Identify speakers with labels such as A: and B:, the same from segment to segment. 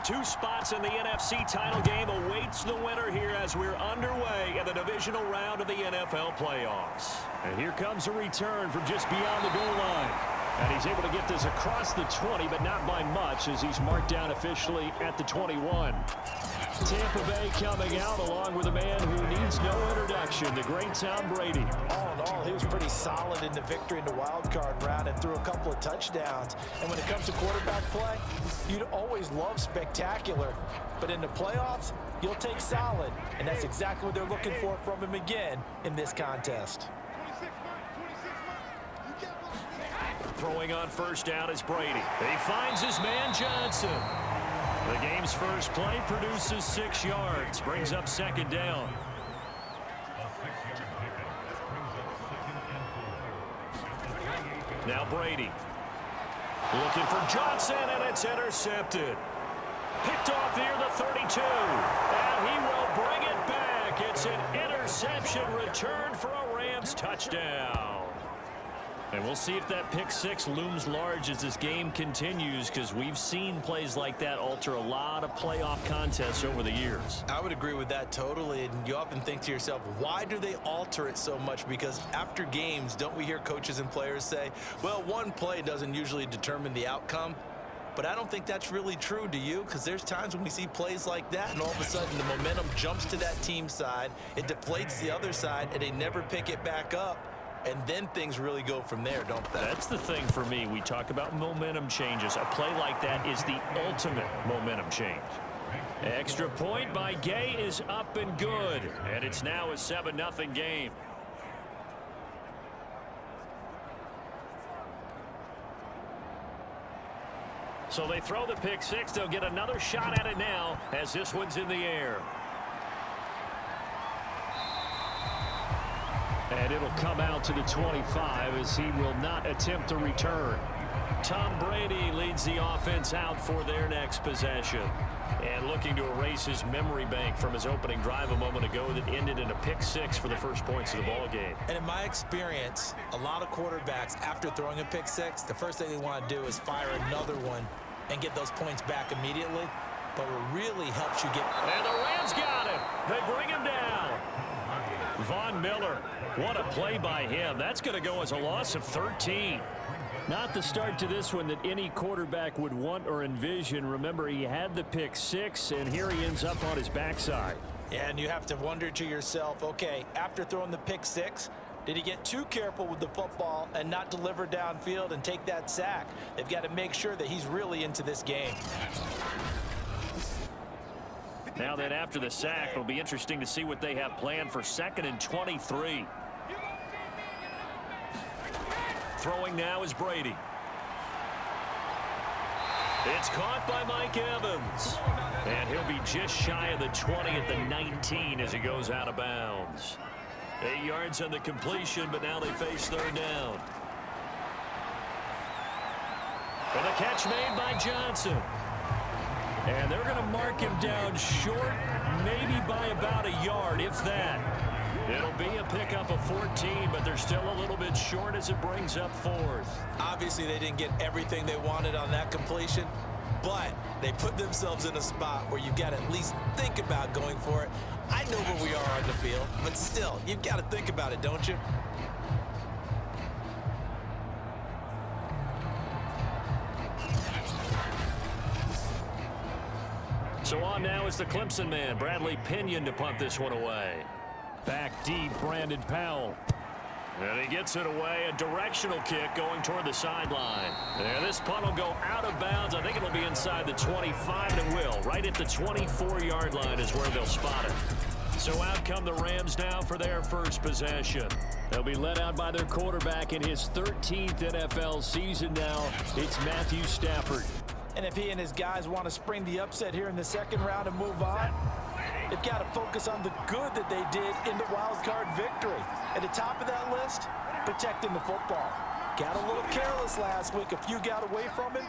A: two spots in the NFC title game awaits the winner here as we're underway in the divisional round of the NFL playoffs. And here comes a return from just beyond the goal line. And he's able to get this across the 20, but not by much as he's marked down officially at the 21. Tampa Bay coming out along with a man who needs no introduction, the great Tom Brady.
B: All in all, he was pretty solid in the victory in the wild card round and threw a couple of touchdowns. And when it comes to quarterback play, you'd always love spectacular. But in the playoffs, you'll take solid. And that's exactly what they're looking for from him again in this contest.
A: Throwing on first down is Brady. He finds his man Johnson. The game's first play produces 6 yards, brings up second down. Now Brady. Looking for Johnson, and it's intercepted. Picked off near the 32. And he will bring it back. It's an interception return for a Rams touchdown. And we'll see if that pick six looms large as this game continues, because we've seen plays like that alter a lot of playoff contests over the years.
B: I would agree with that totally. And you often think to yourself, why do they alter it so much? Because after games, don't we hear coaches and players say, well, one play doesn't usually determine the outcome? But I don't think that's really true, do you? Because there's times when we see plays like that, and all of a sudden the momentum jumps to that team side, it deflates the other side, and they never pick it back up. And then things really go from there, don't they?
A: That's the thing for me. We talk about momentum changes. A play like that is the ultimate momentum change. Extra point by Gay is up and good. And it's now a 7-0 game. So they throw the pick six. They'll get another shot at it now as this one's in the air. And it'll come out to the 25 as he will not attempt to return. Tom Brady leads the offense out for their next possession. And looking to erase his memory bank from his opening drive a moment ago that ended in a pick six for the first points of the ball game.
B: And in my experience, a lot of quarterbacks, after throwing a pick six, the first thing they want to do is fire another one and get those points back immediately. But what really helps you get...
A: And the Rams got him. They bring him down. Von Miller, what a play by him. That's going to go as a loss of 13. Not the start to this one that any quarterback would want or envision. Remember, he had the pick six, and here he ends up on his backside.
B: Yeah, and you have to wonder to yourself, okay, after throwing the pick six, did he get too careful with the football and not deliver downfield and take that sack? They've got to make sure that he's really into this game.
A: Now that after the sack, it'll be interesting to see what they have planned for 2nd and 23. Throwing now is Brady. It's caught by Mike Evans. And he'll be just shy of the 20 at the 19 as he goes out of bounds. 8 yards on the completion, but now they face third down. And the catch made by Johnson. And they're going to mark him down short, maybe by about a yard, if that. It'll be a pickup of 14, but they're still a little bit short as it brings up fourth.
B: Obviously, they didn't get everything they wanted on that completion, but they put themselves in a spot where you've got to at least think about going for it. I know where we are on the field, but still, you've got to think about it, don't you?
A: So on now is the Clemson man, Bradley Pinion, to punt this one away. Back deep, Brandon Powell. And he gets it away, a directional kick going toward the sideline. And this punt will go out of bounds. I think it'll be inside the 25, and it will. Right at the 24-yard line is where they'll spot it. So out come the Rams now for their first possession. They'll be led out by their quarterback in his 13th NFL season now. It's Matthew Stafford.
B: And if he and his guys want to spring the upset here in the second round and move on, they've got to focus on the good that they did in the wild card victory. At the top of that list, protecting the football. Got a little careless last week. A few got away from him.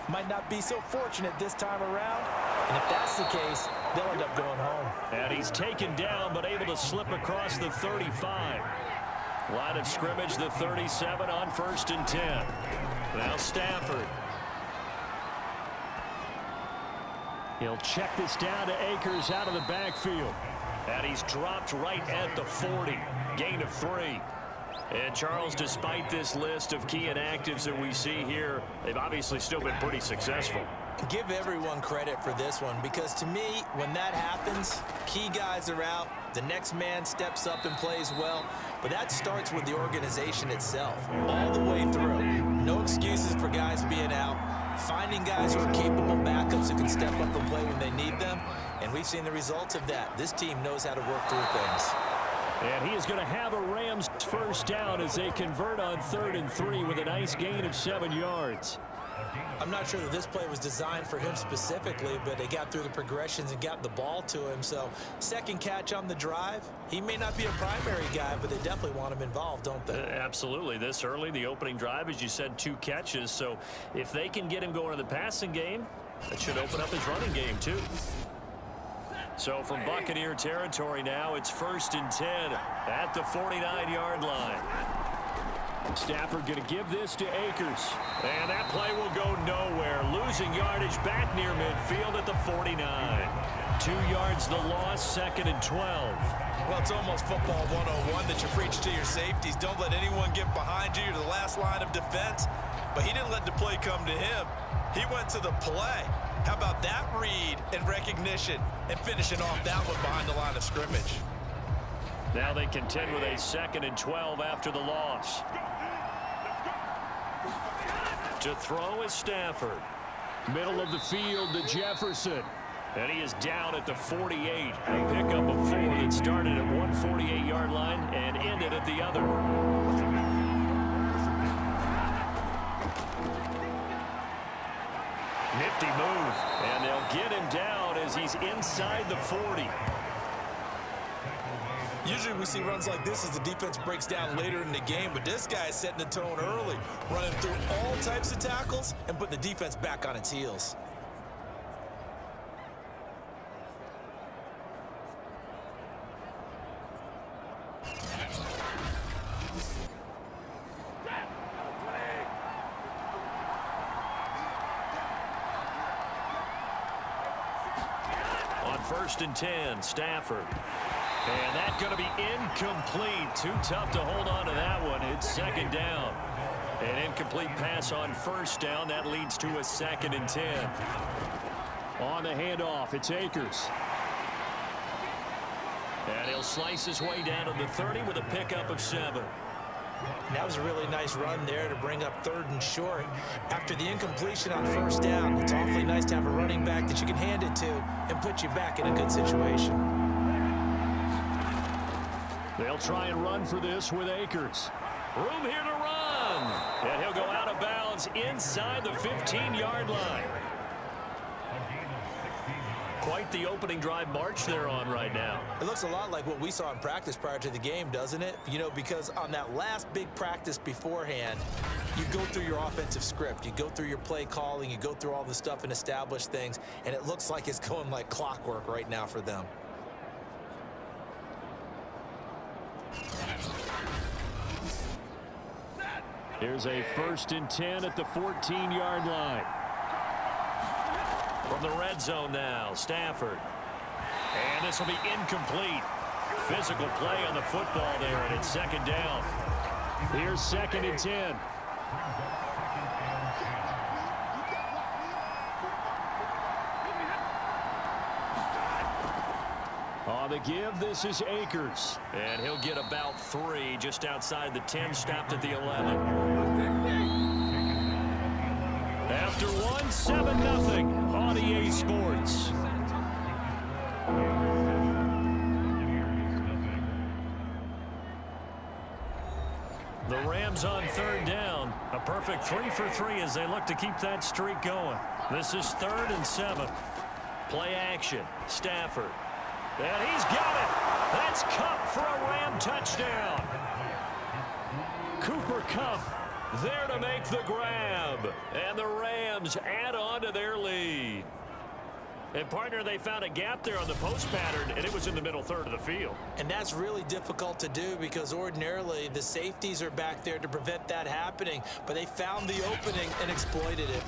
B: Might not be so fortunate this time around. And if that's the case, they'll end up going home.
A: And he's taken down, but able to slip across the 35. Line of scrimmage, the 37 on 1st and 10. Now Stafford. He'll check this down to Akers out of the backfield. And he's dropped right at the 40. Gain of 3. And Charles, despite this list of key inactives that we see here, they've obviously still been pretty successful.
B: Give everyone credit for this one, because to me, when that happens, key guys are out, the next man steps up and plays well, but that starts with the organization itself, all the way through. No excuses for guys being out, finding guys who are capable backups who can step up and play when they need them, and we've seen the results of that. This team knows how to work through things.
A: And he is going to have a Rams first down as they convert on 3rd and 3 with a nice gain of 7 yards.
B: I'm not sure that this play was designed for him specifically, but they got through the progressions and got the ball to him. So second catch on the drive. He may not be a primary guy, but they definitely want him involved, don't they?
A: Absolutely. This early, the opening drive, as you said, 2 catches. So if they can get him going in the passing game, that should open up his running game too. So from Buccaneer territory now, it's 1st and 10 at the 49-yard line. Stafford going to give this to Akers. And that play will go nowhere. Losing yardage back near midfield at the 49. 2 yards the loss, 2nd and 12.
B: Well, it's almost football 101 that you preach to your safeties. Don't let anyone get behind you. You're the last line of defense. But he didn't let the play come to him. He went to the play. How about that read and recognition and finishing off that one behind the line of scrimmage?
A: Now they contend with a 2nd and 12 after the loss. To throw is Stafford. Middle of the field to Jefferson. And he is down at the 48. A pickup of 4 that started at 148-yard line and ended at the other. Nifty move. And they'll get him down as he's inside the 40.
B: Usually we see runs like this as the defense breaks down later in the game, but this guy is setting the tone early, running through all types of tackles and putting the defense back on its heels.
A: On 1st and 10, Stafford. And that's going to be incomplete. Too tough to hold on to that one. It's 2nd down. An incomplete pass on 1st down. That leads to a 2nd and 10. On the handoff, it's Akers. And he'll slice his way down to the 30 with a pickup of 7.
B: And that was a really nice run there to bring up 3rd and short. After the incompletion on 1st down, it's awfully nice to have a running back that you can hand it to and put you back in a good situation.
A: They'll try and run for this with Akers. Room here to run. And he'll go out of bounds inside the 15-yard line. Quite the opening drive march they're on right now.
B: It looks a lot like what we saw in practice prior to the game, doesn't it? You know, because on that last big practice beforehand, you go through your offensive script. You go through your play calling. You go through all the stuff and establish things. And it looks like it's going like clockwork right now for them.
A: Here's a 1st and 10 at the 14-yard line. From the red zone now, Stafford. And this will be incomplete. Physical play on the football there, and it's 2nd down. Here's 2nd and 10. On the give, this is Akers. And he'll get about 3 just outside the 10, stopped at the 11. After 1, 7-0 on EA Sports. The Rams on 3rd down. A perfect 3 for 3 as they look to keep that streak going. This is 3rd and 7. Play action. Stafford. And he's got it. That's Kupp for a Ram touchdown. Cooper Kupp there to make the grab. And the Rams add on to their lead. And, partner, they found a gap there on the post pattern, and it was in the middle 3rd of the field.
B: And that's really difficult to do because ordinarily the safeties are back there to prevent that happening. But they found the opening and exploited it.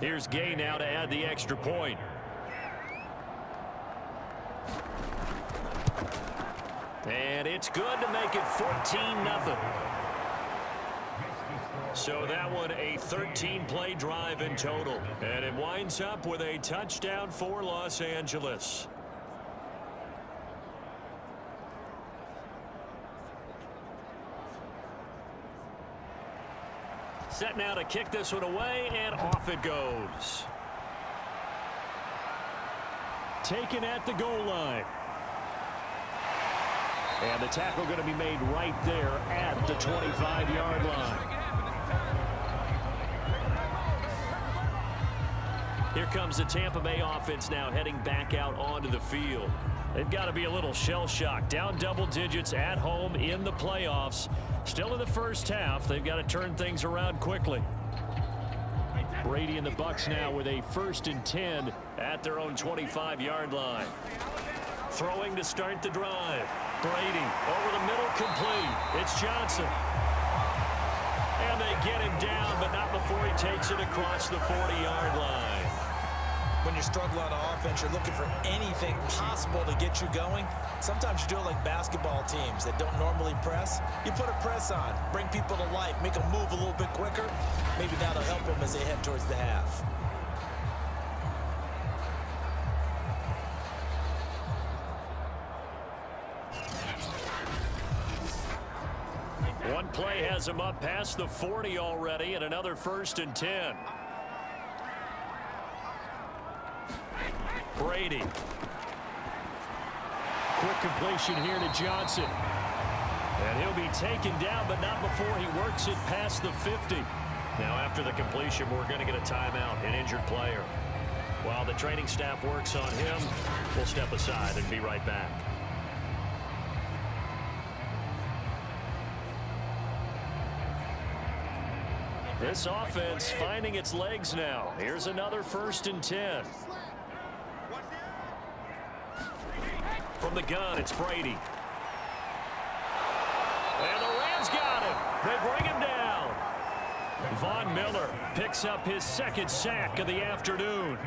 A: Here's Gay now to add the extra point. And it's good to make it 14-0. So that one a 13-play drive in total. And it winds up with a touchdown for Los Angeles. Set now to kick this one away, and off it goes. Taken at the goal line. And the tackle going to be made right there at the 25-yard line. Here comes the Tampa Bay offense now heading back out onto the field. They've got to be a little shell-shocked. Down double digits at home in the playoffs. Still in the first half. They've got to turn things around quickly. Brady and the Bucs now with a 1st and 10 at their own 25-yard line. Throwing to start the drive. Brady over the middle, complete. It's Johnson. And they get him down, but not before he takes it across the 40-yard line.
B: When you're struggling on offense, you're looking for anything possible to get you going. Sometimes you do it like basketball teams that don't normally press. You put a press on, bring people to life, make them move a little bit quicker. Maybe that'll help them as they head towards the half.
A: One play has him up past the 40 already, and another 1st and 10. Brady. Quick completion here to Johnson. And he'll be taken down, but not before he works it past the 50. Now, after the completion, we're going to get a timeout, an injured player. While the training staff works on him, we'll step aside and be right back. This offense finding its legs now. Here's another 1st and 10. From the gun, it's Brady. And the Rams got him. They bring him down. Von Miller picks up his 2nd sack of the afternoon.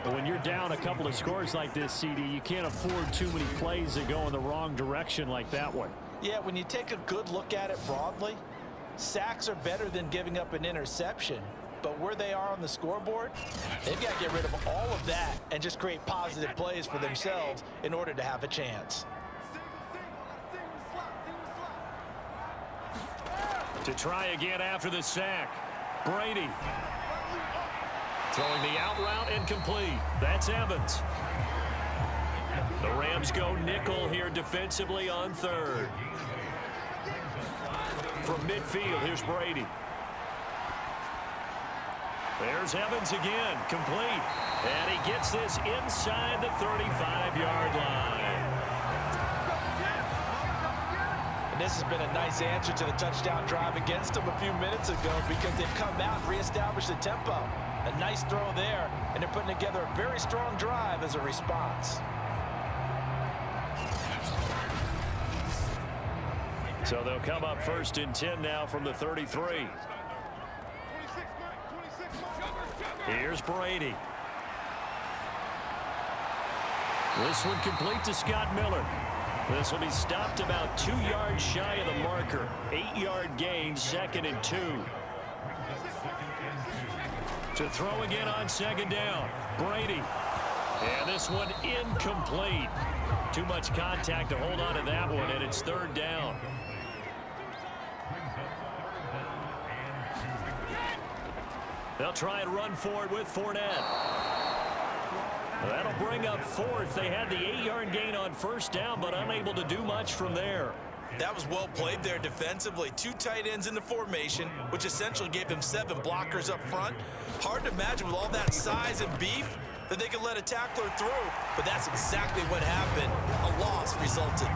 A: But when you're down a couple of scores like this, CD, you can't afford too many plays that go in the wrong direction like that one.
B: Yeah, when you take a good look at it broadly, sacks are better than giving up an interception. But where they are on the scoreboard, they've got to get rid of all of that and just create positive plays for themselves in order to have a chance.
A: To try again after the sack. Brady. Throwing the out route incomplete. That's Evans. The Rams go nickel here defensively on 3rd. From midfield, here's Brady. There's Evans again, complete. And he gets this inside the 35-yard line.
B: And this has been a nice answer to the touchdown drive against them a few minutes ago because they've come out and reestablished the tempo. A nice throw there, and they're putting together a very strong drive as a response.
A: So they'll come up 1st and 10 now from the 33. Here's Brady. This one complete to Scott Miller. This will be stopped about 2 yards shy of the marker. 8-yard gain, 2nd and 2. To throw again on 2nd down. Brady. And this one incomplete. Too much contact to hold on to that one, and it's 3rd down. They'll try and run forward with Fournette. That'll bring up 4th. They had the 8-yard gain on 1st down, but unable to do much from there.
B: That was well played there defensively. 2 tight ends in the formation, which essentially gave them 7 blockers up front. Hard to imagine with all that size and beef that they could let a tackler through, but that's exactly what happened. A loss resulted.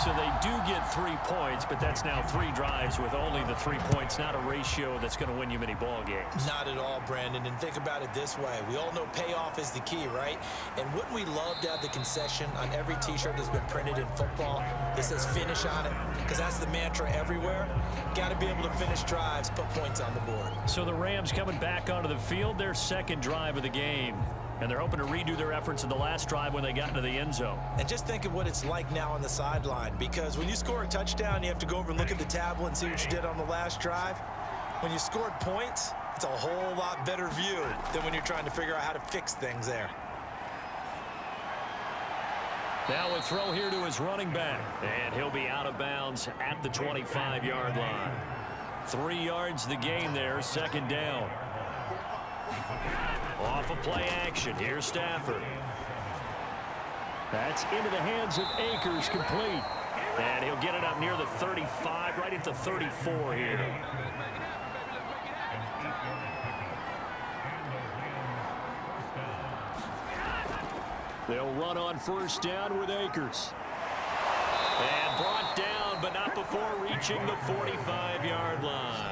A: So they do get 3 points, but that's now 3 drives with only the 3 points, not a ratio that's going to win you many ball games.
B: Not at all, Brandon. And think about it this way. We all know payoff is the key, right? And wouldn't we love to have the concession on every T-shirt that's been printed in football that says finish on it? Because that's the mantra everywhere. Got to be able to finish drives, put points on the board.
A: So the Rams coming back onto the field, their second drive of the game. And they're hoping to redo their efforts in the last drive when they got into the end zone.
B: And just think of what it's like now on the sideline, because when you score a touchdown, you have to go over and look at the tablet and see what you did on the last drive. When you scored points, it's a whole lot better view than when you're trying to figure out how to fix things there.
A: Now a throw here to his running back, and he'll be out of bounds at the 25-yard line. 3 yards the gain there, second down. Off of play action. Here's Stafford. That's into the hands of Akers, complete. And he'll get it up near the 35, right at the 34 here. They'll run on first down with Akers. And brought down, but not before reaching the 45-yard line.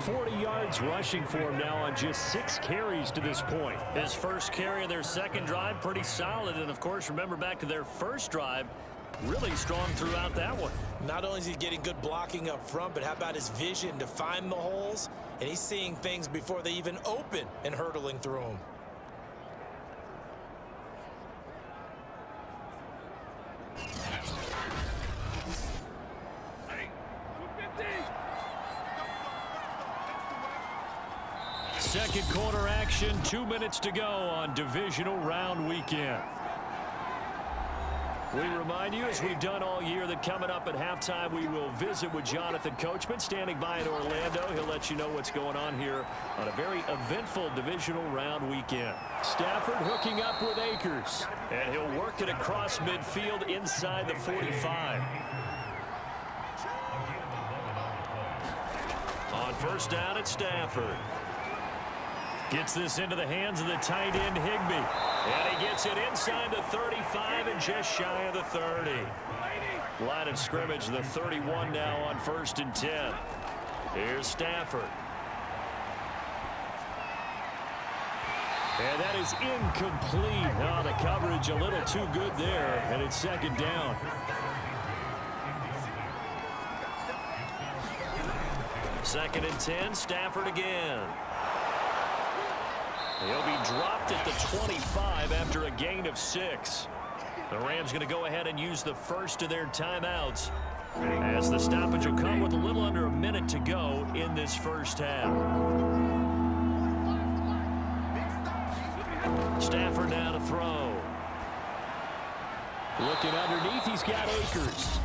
A: 40 yards rushing for him now on just 6 carries to this point. His first carry of their second drive, pretty solid. And, of course, remember back to their first drive, really strong throughout that one.
B: Not only is he getting good blocking up front, but how about his vision to find the holes? And he's seeing things before they even open and hurdling through them.
A: Second quarter action, 2 minutes to go on divisional round weekend. We remind you, as we've done all year, that coming up at halftime, we will visit with Jonathan Coachman, standing by in Orlando. He'll let you know what's going on here on a very eventful divisional round weekend. Stafford hooking up with Akers, and he'll work it across midfield inside the 45. On first down, it's Stafford. Gets this into the hands of the tight end, Higbee. And he gets it inside the 35 and just shy of the 30. Line of scrimmage, the 31 now on 1st and 10. Here's Stafford. And that is incomplete. Oh, the coverage a little too good there, and it's second down. Second and 10, Stafford again. He'll be dropped at the 25 after a gain of 6. The Rams going to go ahead and use the first of their timeouts, as the stoppage will come with a little under a minute to go in this first half. Stafford now to throw. Looking underneath, he's got Akers.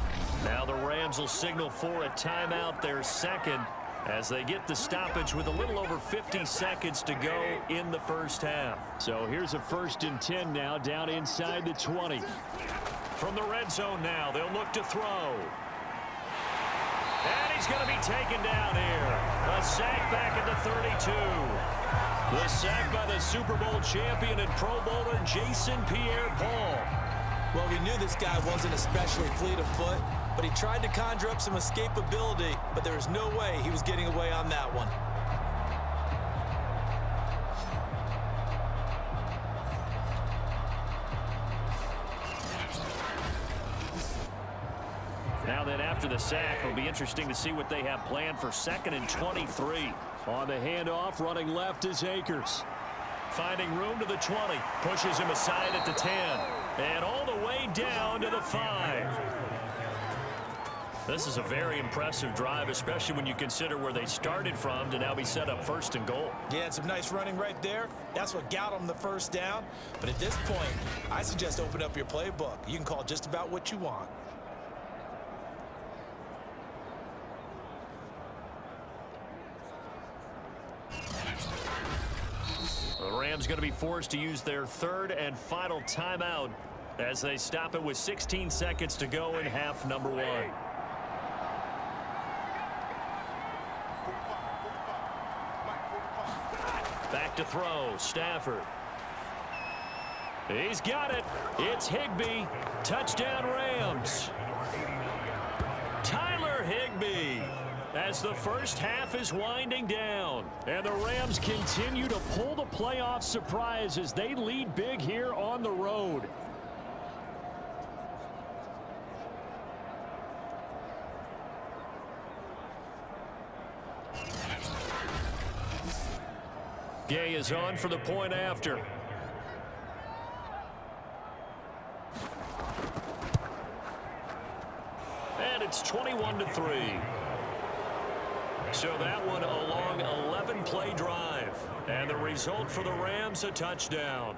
A: Now the Rams will signal for a timeout, their second, as they get the stoppage with a little over 50 seconds to go in the first half. So here's a 1st and 10 now, down inside the 20. From the red zone now, they'll look to throw. And he's going to be taken down here. A sack back at the 32. The sack by the Super Bowl champion and Pro Bowler Jason Pierre-Paul.
B: Well, we knew this guy wasn't especially fleet of foot, but he tried to conjure up some escapability, but there was no way he was getting away on that one.
A: Now then, after the sack, it'll be interesting to see what they have planned for 2nd and 23. On the handoff, running left is Akers. Finding room to the 20. Pushes him aside at the 10. And all the way down to the 5. This is a very impressive drive, especially when you consider where they started from to now be set up 1st and goal.
B: Yeah, and some nice running right there. That's what got them the first down. But at this point, I suggest open up your playbook. You can call just about what you want.
A: The Rams going to be forced to use their 3rd and final timeout as they stop it with 16 seconds to go in half number 1. Back to throw, Stafford. He's got it. It's Higbee. Touchdown, Rams. as the first half is winding down. And the Rams continue to pull the playoff surprise as they lead big here on the road. Gay is on for the point after. And it's 21-3. So that one a long 11-play drive. And the result for the Rams, a touchdown.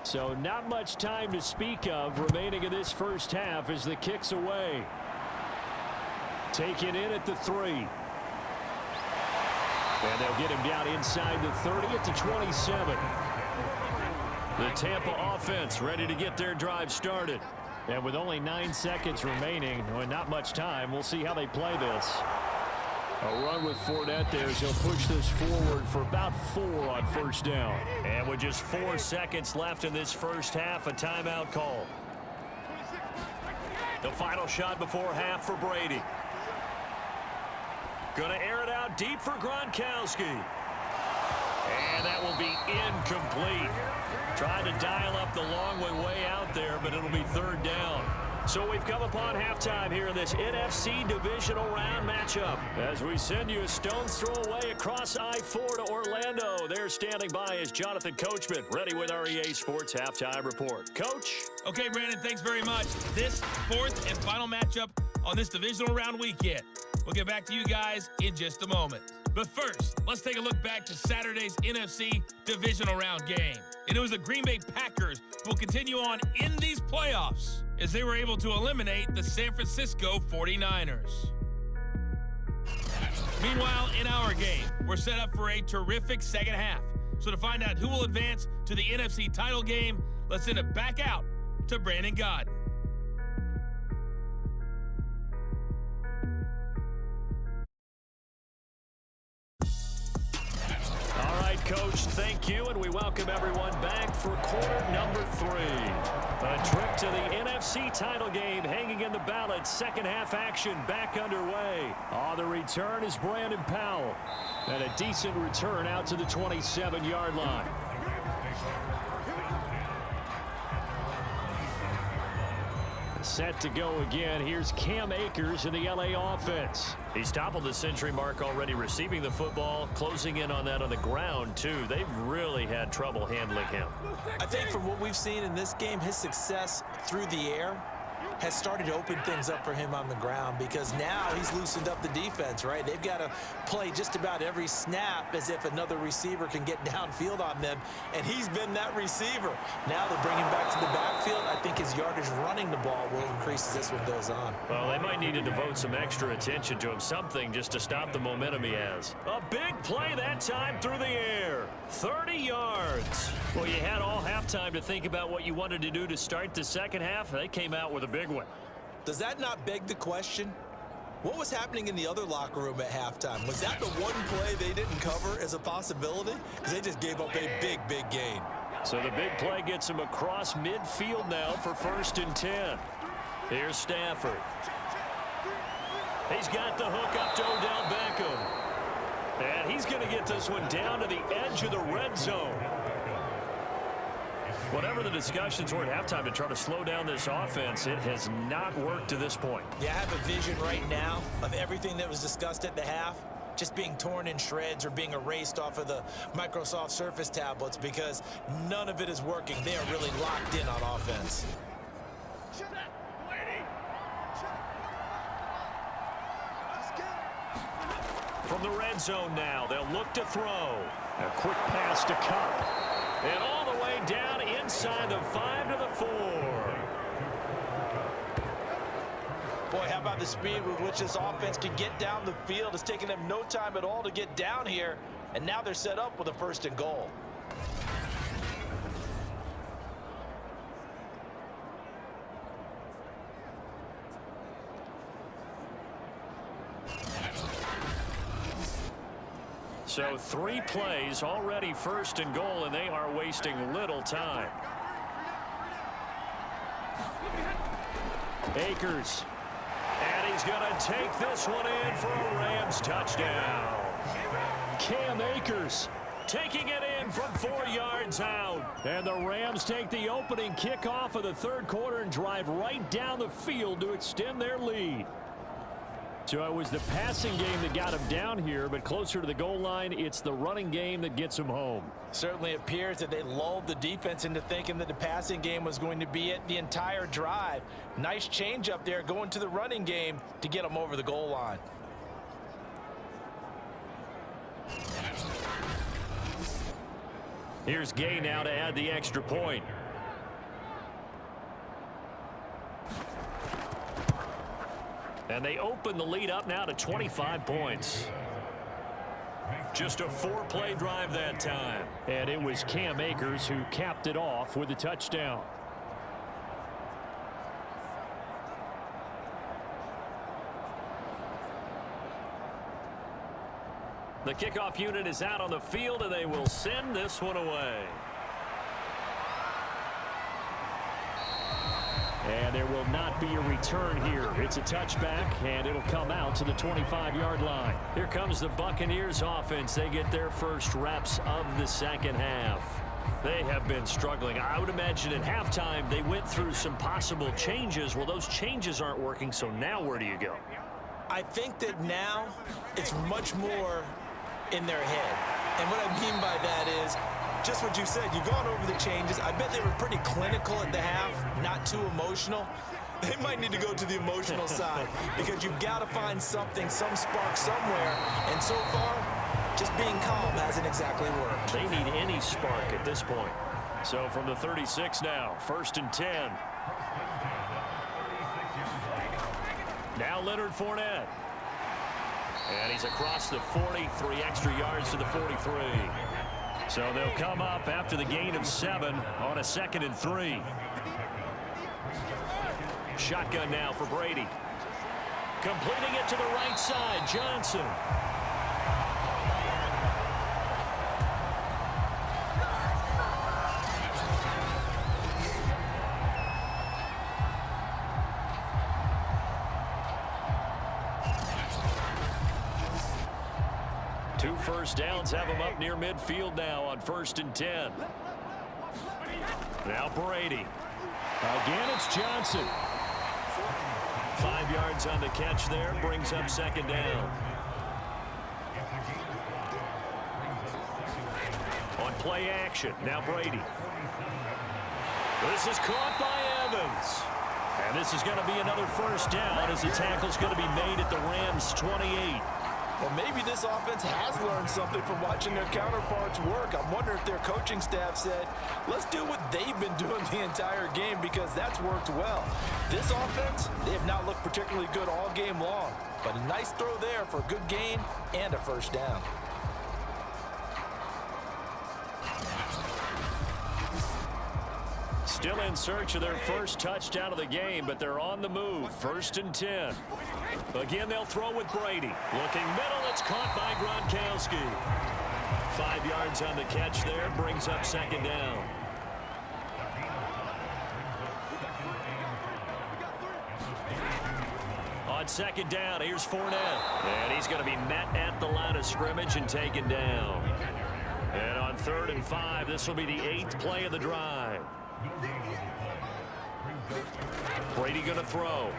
A: So not much time to speak of remaining in this first half as the kick's away. Taken in at the 3. And they'll get him down inside the 30 at the 27. The Tampa offense ready to get their drive started. And with only 9 seconds remaining, well, not much time, we'll see how they play this. A run with Fournette there as he'll push this forward for about 4 on first down. And with just 4 seconds left in this first half, a timeout call. The final shot before half for Brady. Going to air it out deep for Gronkowski. And that will be incomplete. Trying to dial up the long way out there, but it'll be third down. So we've come upon halftime here in this NFC divisional round matchup. As we send you a stone's throw away across I-4 to Orlando. There standing by is Jonathan Coachman, ready with our EA Sports Halftime Report. Coach?
C: Okay, Brandon, thanks very much. This fourth and final matchup on this divisional round weekend. We'll get back to you guys in just a moment. But first, let's take a look back to Saturday's NFC divisional round game. And it was the Green Bay Packers who will continue on in these playoffs as they were able to eliminate the San Francisco 49ers. Meanwhile, in our game, we're set up for a terrific second half. So to find out who will advance to the NFC title game, let's send it back out to Brandon Godden.
A: Coach, thank you, and we welcome everyone back for quarter number 3. A trip to the NFC title game hanging in the balance. Second half action back underway. On the return is Brandon Powell. And a decent return out to the 27-yard line. Set to go again. Here's Cam Akers in the LA offense. He's toppled the century mark already receiving the football, closing in on that on the ground, too. They've really had trouble handling him.
B: I think from what we've seen in this game, his success through the air has started to open things up for him on the ground because now he's loosened up the defense, right? They've got to play just about every snap as if another receiver can get downfield on them, and he's been that receiver. Now they bring him back to the backfield. I think his yardage running the ball will increase as this one goes on.
A: Well, they might need to devote some extra attention to him, something just to stop the momentum he has. A big play that time through the air. 30 yards. Well, you had all halftime to think about what you wanted to do to start the second half. They came out with a big one.
B: Does that not beg the question? What was happening in the other locker room at halftime? Was that the one play they didn't cover as a possibility? Because they just gave up a big, big gain.
A: So the big play gets him across midfield now for 1st and 10. Here's Stafford. He's got the hook up to Odell Beckham. And he's going to get this one down to the edge of the red zone. Whatever the discussions were at halftime to try to slow down this offense, it has not worked to this point.
B: Yeah, I have a vision right now of everything that was discussed at the half just being torn in shreds or being erased off of the Microsoft Surface tablets because none of it is working. They are really locked in on offense.
A: From the red zone now, they'll look to throw. A quick pass to Cup. And all the way down inside the 5 to the 4.
B: Boy, how about the speed with which this offense can get down the field? It's taken them no time at all to get down here, and now they're set up with a 1st and goal.
A: So 3 plays already first and goal, and they are wasting little time. Akers. And he's going to take this one in for a Rams touchdown. Cam Akers taking it in from 4 yards out. And the Rams take the opening kickoff of the third quarter and drive right down the field to extend their lead. So it was the passing game that got him down here, but closer to the goal line, it's the running game that gets him home.
B: Certainly appears that they lulled the defense into thinking that the passing game was going to be it the entire drive. Nice change up there going to the running game to get them over the goal line.
A: Here's Gay now to add the extra point. And they open the lead up now to 25 points. Just a 4-play drive that time. And it was Cam Akers who capped it off with a touchdown. The kickoff unit is out on the field, and they will send this one away. And there will not be a return here. It's a touchback, and it'll come out to the 25-yard line. Here comes the Buccaneers offense. They get their first reps of the second half. They have been struggling. I would imagine at halftime they went through some possible changes. Well, those changes aren't working, so now where do you go?
B: I think that now it's much more in their head. And what I mean by that is just what you said. You've gone over the changes. I bet they were pretty clinical at the half, not too emotional. They might need to go to the emotional side because you've got to find something, some spark somewhere. And so far, just being calm hasn't exactly worked.
A: They need any spark at this point. So from the 36 now, 1st and 10. Now Leonard Fournette. And he's across the 40, 3 extra yards to the 43. So they'll come up after the gain of 7 on a 2nd and 3. Shotgun now for Brady. Completing it to the right side, Johnson. Two first downs have him up near midfield now on 1st and 10. Now Brady. Again, it's Johnson. 5 yards on the catch there, brings up 2nd down. On play action, now Brady. This is caught by Evans. And this is going to be another first down as the tackle's going to be made at the Rams' 28.
B: Well, maybe this offense has learned something from watching their counterparts work. I'm wondering if their coaching staff said, let's do what they've been doing the entire game because that's worked well. This offense, they have not looked particularly good all game long, but a nice throw there for a good gain and a first down.
A: Still in search of their first touchdown of the game, but they're on the move. 1st and 10. Again, they'll throw with Brady. Looking middle, it's caught by Gronkowski. 5 yards on the catch there, brings up 2nd down. On 2nd down, here's Fournette. And he's going to be met at the line of scrimmage and taken down. And on 3rd and 5, this will be the 8th play of the drive. Brady going to throw.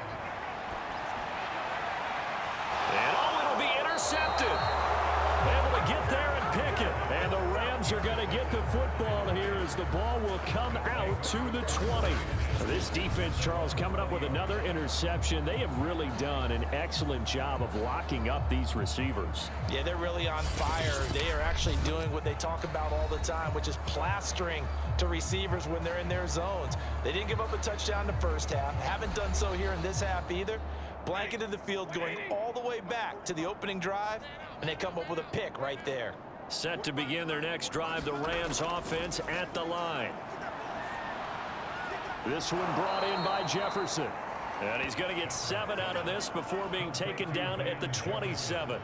A: And it'll be intercepted. Able to get there and pick it. And the Rams are going to get the football here as the ball will come out to the 20. This defense, Charles, coming up with another interception. They have really done an excellent job of locking up these receivers.
B: Yeah, they're really on fire. They are actually doing what they talk about all the time, which is plastering to receivers when they're in their zones. They didn't give up a touchdown in the first half. Haven't done so here in this half either. Blanketed the field going all the way back to the opening drive, and they come up with a pick right there.
A: Set to begin their next drive, the Rams offense at the line. This one brought in by Jefferson. And he's going to get 7 out of this before being taken down at the 27.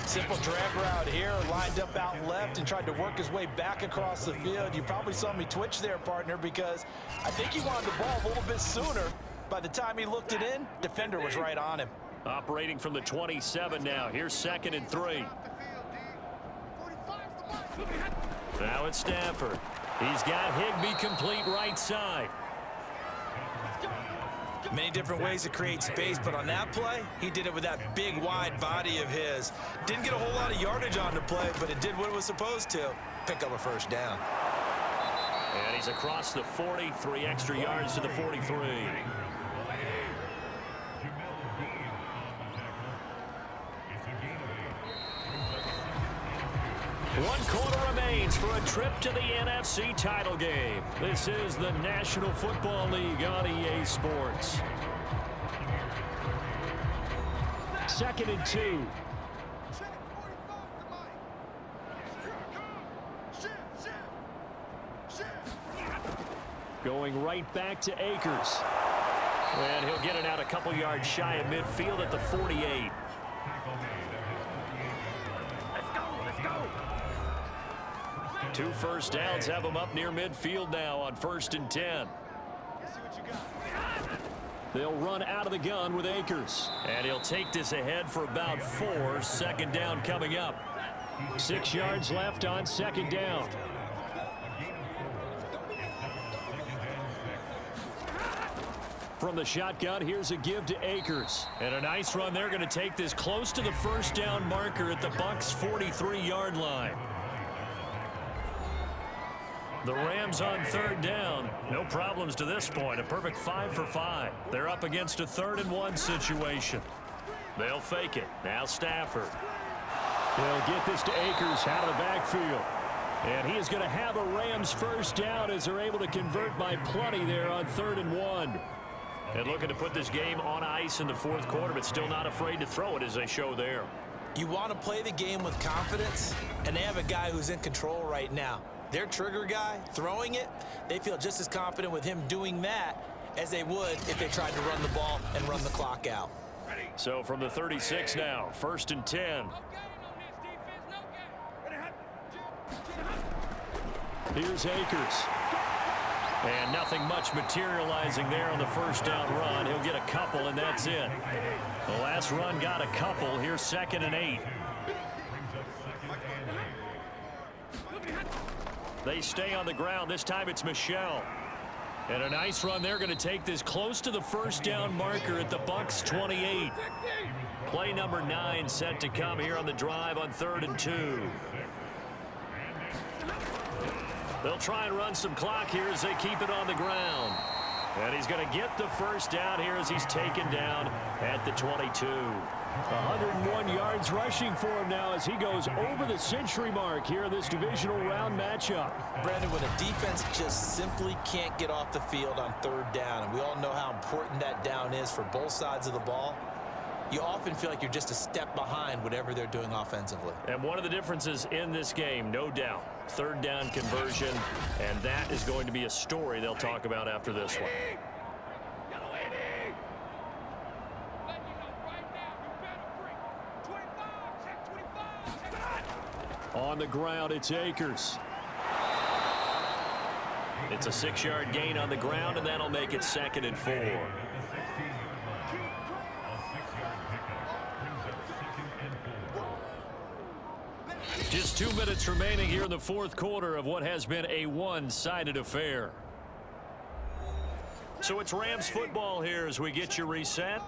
B: Simple drag route here, lined up out left and tried to work his way back across the field. You probably saw me twitch there, partner, because I think he wanted the ball a little bit sooner. By the time he looked it in, defender was right on him.
A: Operating from the 27 now. Here's 2nd and 3. Now it's Stafford. He's got Higbee complete right side.
B: Many different ways to create space, but on that play, he did it with that big, wide body of his. Didn't get a whole lot of yardage on the play, but it did what it was supposed to. Pick up a first down.
A: And he's across the 40, 3 extra yards to the 43. 1 quarter remains for a trip to the NFC title game. This is the National Football League on EA Sports. 2nd and 2. Going right back to Akers. And he'll get it out a couple yards shy of midfield at the 48. Two first downs have him up near midfield now on 1st and 10. They'll run out of the gun with Akers. And he'll take this ahead for about 4. 2nd down coming up. 6 yards left on 2nd down. From the shotgun, here's a give to Akers. And a nice run. They're going to take this close to the 1st down marker at the Bucs' 43-yard line. The Rams on 3rd down. No problems to this point. A perfect 5 for 5. They're up against a 3rd and 1 situation. They'll fake it. Now Stafford. They'll get this to Akers out of the backfield. And he is going to have a Rams first down as they're able to convert by plenty there on 3rd and 1. And looking to put this game on ice in the 4th quarter, but still not afraid to throw it as they show there.
B: You want to play the game with confidence, and they have a guy who's in control right now. Their trigger guy, throwing it, they feel just as confident with him doing that as they would if they tried to run the ball and run the clock out.
A: So from the 36 now, 1st and 10. Here's Akers. And nothing much materializing there on the 1st down run. He'll get a couple, and that's it. The last run got a couple. Here's 2nd and 8. They stay on the ground. This time it's Michel. And a nice run. They're going to take this close to the 1st down marker at the Bucs' 28. Play number 9 set to come here on the drive on 3rd and 2. They'll try and run some clock here as they keep it on the ground. And he's going to get the first down here as he's taken down at the 22. 101 yards rushing for him now as he goes over the century mark here in this divisional round matchup.
B: Brandon, when a defense just simply can't get off the field on 3rd down, and we all know how important that down is for both sides of the ball, you often feel like you're just a step behind whatever they're doing offensively.
A: And one of the differences in this game, no doubt, 3rd down conversion, and that is going to be a story they'll talk about after this one. On the ground, it's Akers. It's a 6-yard gain on the ground, and that'll make it 2nd and 4. Just 2 minutes remaining here in the 4th quarter of what has been a one-sided affair. So it's Rams football here as we get you reset.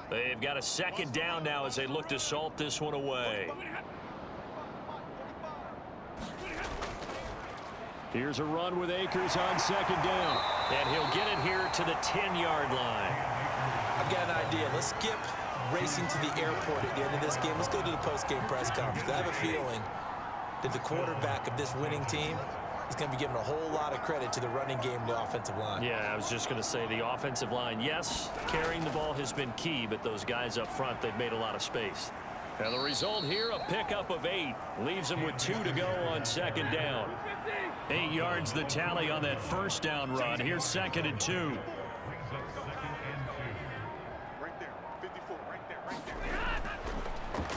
A: They've got a 2nd down now as they look to salt this one away. Here's a run with Akers on 2nd down. And he'll get it here to the 10-yard line.
B: I've got an idea. Let's skip racing to the airport at the end of this game. Let's go to the post-game press conference. I have a feeling that the quarterback of this winning team is going to be given a whole lot of credit to the running game and the offensive line.
A: Yeah, I was just going to say the offensive line, yes, carrying the ball has been key, but those guys up front, they've made a lot of space. And the result here, a pickup of 8. Leaves them with 2 to go on 2nd down. 8 yards the tally on that 1st down run. Here's 2nd and 2.
D: Right there, 54, right there.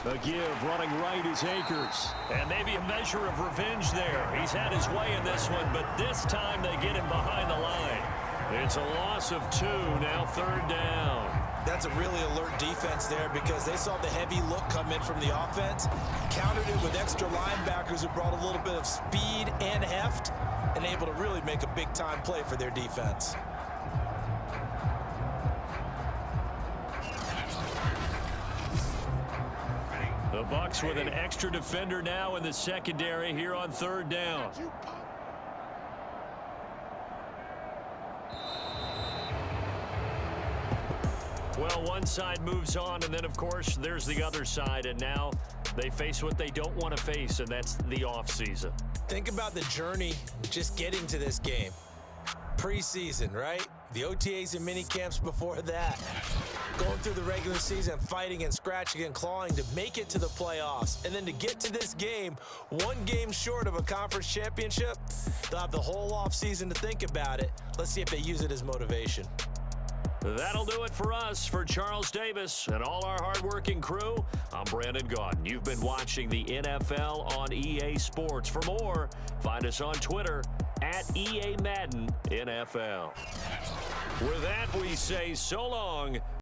A: A give running right is Akers. And maybe a measure of revenge there. He's had his way in this one, but this time they get him behind the line. It's a loss of 2, now 3rd down.
B: That's a really alert defense there because they saw the heavy look come in from the offense, countered it with extra linebackers who brought a little bit of speed and heft, and able to really make a big-time play for their defense.
A: The Bucs with an extra defender now in the secondary here on 3rd down. Well, one side moves on, and then, of course, there's the other side, and now they face what they don't want to face, and that's the offseason.
B: Think about the journey just getting to this game. Preseason, right? The OTAs and mini camps before that. Going through the regular season, fighting and scratching and clawing to make it to the playoffs. And then to get to this game, 1 game short of a conference championship, they'll have the whole offseason to think about it. Let's see if they use it as motivation.
A: That'll do it for us. For Charles Davis and all our hardworking crew, I'm Brandon Gaudin. You've been watching the NFL on EA Sports. For more, find us on Twitter at EA Madden NFL. With that, we say so long.